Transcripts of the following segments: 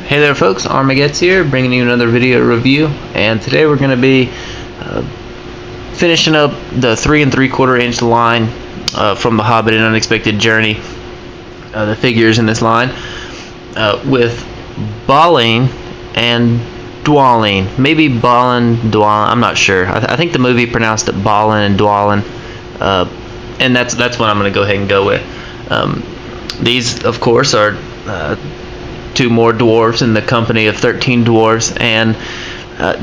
Hey there folks, Armagedd's here, bringing you another video review, and today we're going to be finishing up the 3 3/4 inch line from the Hobbit: An Unexpected Journey, the figures in this line, with Balin and Dwalin. Maybe Balin, Dwalin, I'm not sure. I think the movie pronounced it Balin and Dwalin, and that's what I'm going to go ahead and go with. These, of course, are two more dwarves in the company of 13 dwarves, and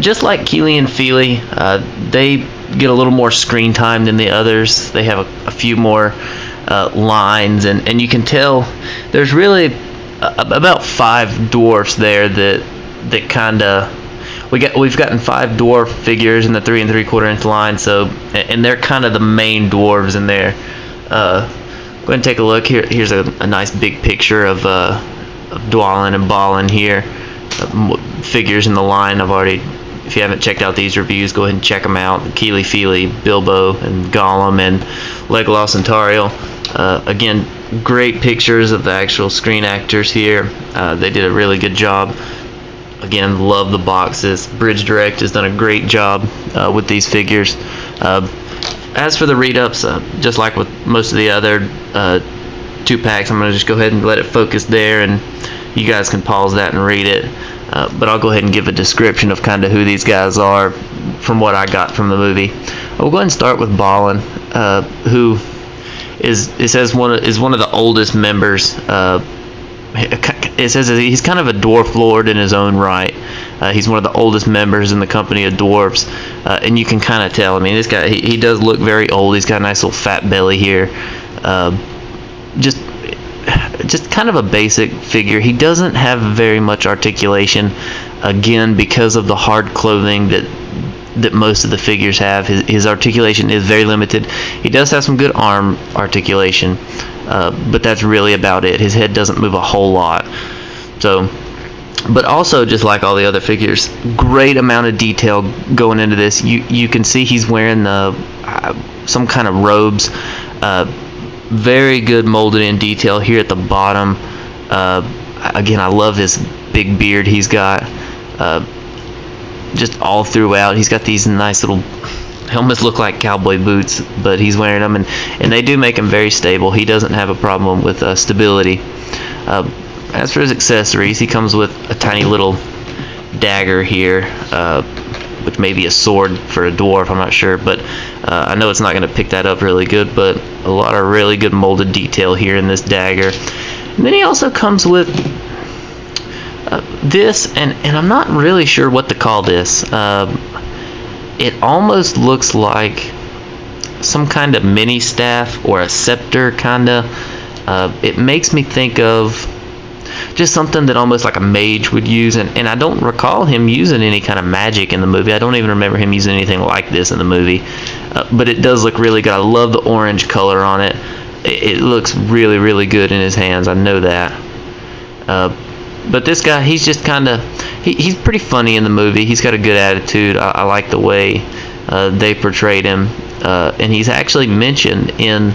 just like Keely and Feely, they get a little more screen time than the others. They have a few more lines, and you can tell there's really about 5 dwarfs there that kind of we've gotten 5 dwarf figures in the 3 3/4 inch line, so, and they're kind of the main dwarves in there. Go ahead and take a look here. Here's a nice big picture of Dwalin and Balin here. Figures in the line. If you haven't checked out these reviews, go ahead and check them out. Keely, Feely, Bilbo, and Gollum, and Legolas and Tauriel. Again, great pictures of the actual screen actors here. They did a really good job. Again, love the boxes. Bridge Direct has done a great job with these figures. As for the read-ups, just like with most of the other 2-packs, I'm going to just go ahead and let it focus there, and you guys can pause that and read it. But I'll go ahead and give a description of kind of who these guys are from what I got from the movie. We'll go ahead and start with Balin, who is one of the oldest members. It says that he's kind of a dwarf lord in his own right. He's one of the oldest members in the company of dwarves, and you can kind of tell. I mean, this guy, he does look very old. He's got a nice little fat belly here. Just kind of a basic figure. He doesn't have very much articulation, again, because of the hard clothing that most of the figures have. His articulation is very limited. He does have some good arm articulation, but that's really about it. His head doesn't move a whole lot. So, but also, just like all the other figures, great amount of detail going into this. You can see he's wearing some kind of robes. Very good molded in detail here at the bottom. Again, I love his big beard he's got, just all throughout. He's got these nice little helmets, look like cowboy boots, but he's wearing them, and they do make him very stable. He doesn't have a problem with stability. As for his accessories, he comes with a tiny little dagger here, which may be a sword for a dwarf, I'm not sure, but I know it's not going to pick that up really good, but a lot of really good molded detail here in this dagger. And then he also comes with this, and I'm not really sure what to call this. It almost looks like some kind of mini staff or a scepter, kind of. It makes me think of just something that almost like a mage would use, and I don't recall him using any kind of magic in the movie. I don't even remember him using anything like this in the movie, but it does look really good. I love the orange color on it. It looks really, really good in his hands. I know that. But this guy, he's just kind of, he's pretty funny in the movie. He's got a good attitude. I like the way they portrayed him, and he's actually mentioned in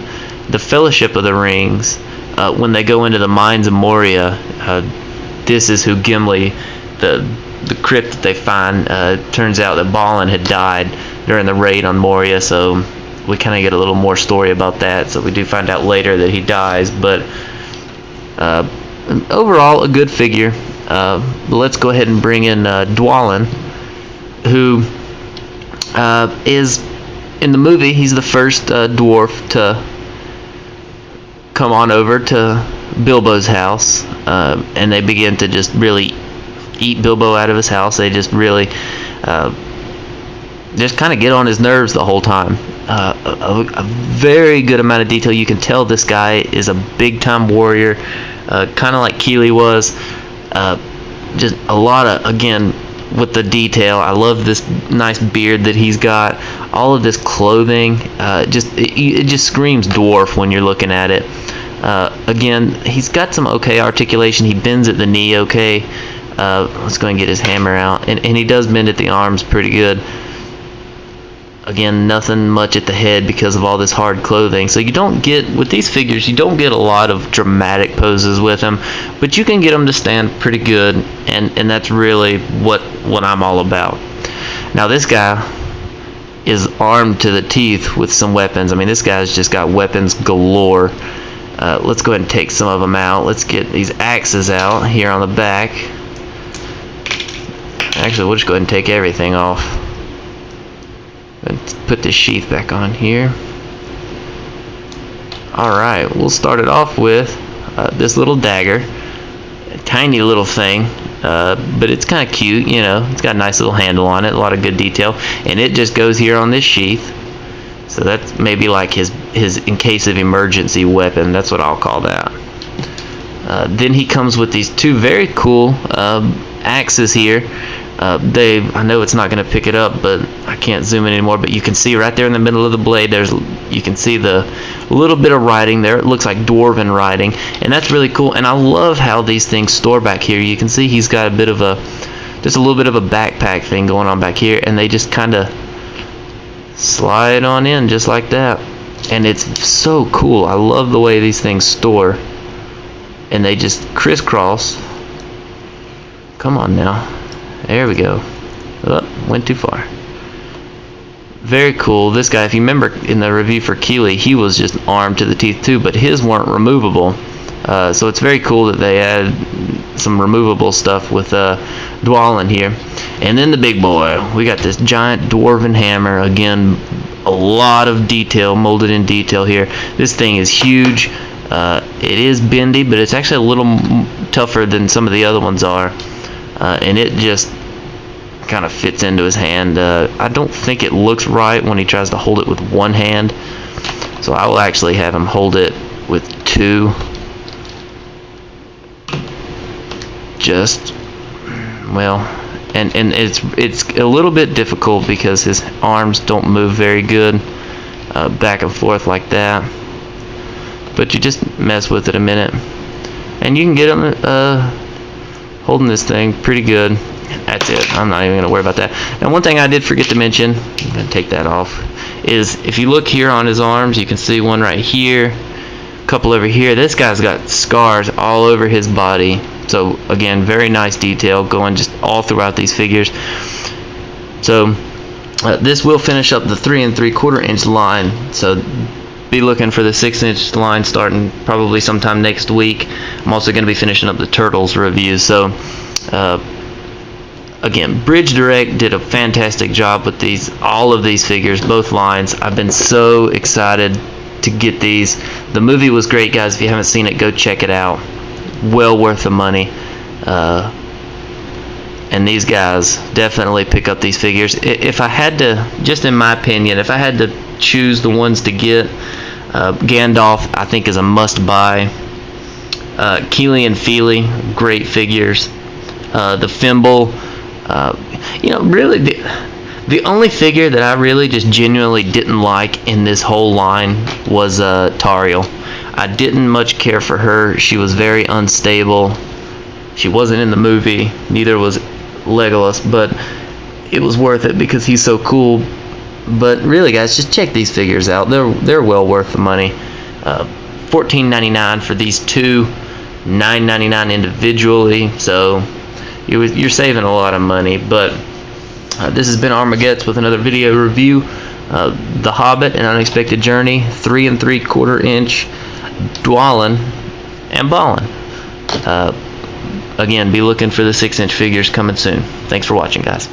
the Fellowship of the Rings. When they go into the mines of Moria, this is who Gimli, the crypt that they find, turns out that Balin had died during the raid on Moria, so we kind of get a little more story about that. So we do find out later that he dies, but overall a good figure. Let's go ahead and bring in Dwalin, who is, in the movie, he's the first dwarf to come on over to Bilbo's house, and they begin to just really eat Bilbo out of his house. They just really just kind of get on his nerves the whole time. A very good amount of detail. You can tell this guy is a big time warrior, kind of like Keely was. Just a lot of, again, with the detail. I love this nice beard that he's got. All of this clothing, it just screams dwarf when you're looking at it. Again, he's got some okay articulation. He bends at the knee okay. Let's go and get his hammer out, and he does bend at the arms pretty good. Again, nothing much at the head because of all this hard clothing. So you don't get, with these figures, you don't get a lot of dramatic poses with them, but you can get them to stand pretty good, and that's really what I'm all about. Now this guy is armed to the teeth with some weapons. I mean, this guy's just got weapons galore. Let's go ahead and take some of them out. Let's get these axes out here on the back. Actually, we'll just go ahead and take everything off. And put this sheath back on here. Alright, we'll start it off with this little dagger. A tiny little thing, but it's kind of cute, you know. It's got a nice little handle on it, a lot of good detail. And it just goes here on this sheath. So that's maybe like his in case of emergency weapon. That's what I'll call that. Then he comes with these two very cool axes here. I know it's not going to pick it up, but I can't zoom in anymore, but you can see right there in the middle of the blade, you can see the little bit of writing there. It looks like dwarven writing, and that's really cool. And I love how these things store back here. You can see he's got just a little bit of a backpack thing going on back here, and they just kind of slide on in just like that. And it's so cool. I love the way these things store, and they just crisscross. Come on now. There we go. Oh, went too far. Very cool. This guy, if you remember in the review for Keeley, he was just armed to the teeth too, but his weren't removable. So it's very cool that they added some removable stuff with Dwalin here. And then the big boy. We got this giant dwarven hammer. Again, a lot of detail, molded in detail here. This thing is huge. It is bendy, but it's actually a little tougher than some of the other ones are. And it just kind of fits into his hand. I don't think it looks right when he tries to hold it with one hand, so I will actually have him hold it with two. Just, well, and it's a little bit difficult because his arms don't move very good back and forth like that, but you just mess with it a minute and you can get him holding this thing pretty good. That's it. I'm not even going to worry about that. Now, one thing I did forget to mention, I'm going to take that off, is if you look here on his arms, you can see one right here, a couple over here. This guy's got scars all over his body. So, again, very nice detail going just all throughout these figures. So, this will finish up the 3 3/4 inch line. So, be looking for the 6 inch line starting probably sometime next week. I'm also going to be finishing up the Turtles review. So again, Bridge Direct did a fantastic job with all of these figures, both lines. I've been so excited to get these. The movie was great, guys. If you haven't seen it, go check it out. Well worth the money. And these guys definitely pick up these figures. If I had to, just in my opinion, if I had to choose the ones to get, Gandalf I think is a must-buy. Keeley and Feely, great figures. The Fimble, you know, really the only figure that I really just genuinely didn't like in this whole line was Tariel. I didn't much care for her. She was very unstable. She wasn't in the movie, neither was Legolas, but it was worth it because he's so cool. But really, guys, just check these figures out. They're well worth the money. $14.99 for these two, $9.99 individually. So you're saving a lot of money. But this has been Armageddon with another video review. The Hobbit: An Unexpected Journey, 3 3/4 inch Dwalin and Balin. Again, be looking for the 6 inch figures coming soon. Thanks for watching, guys.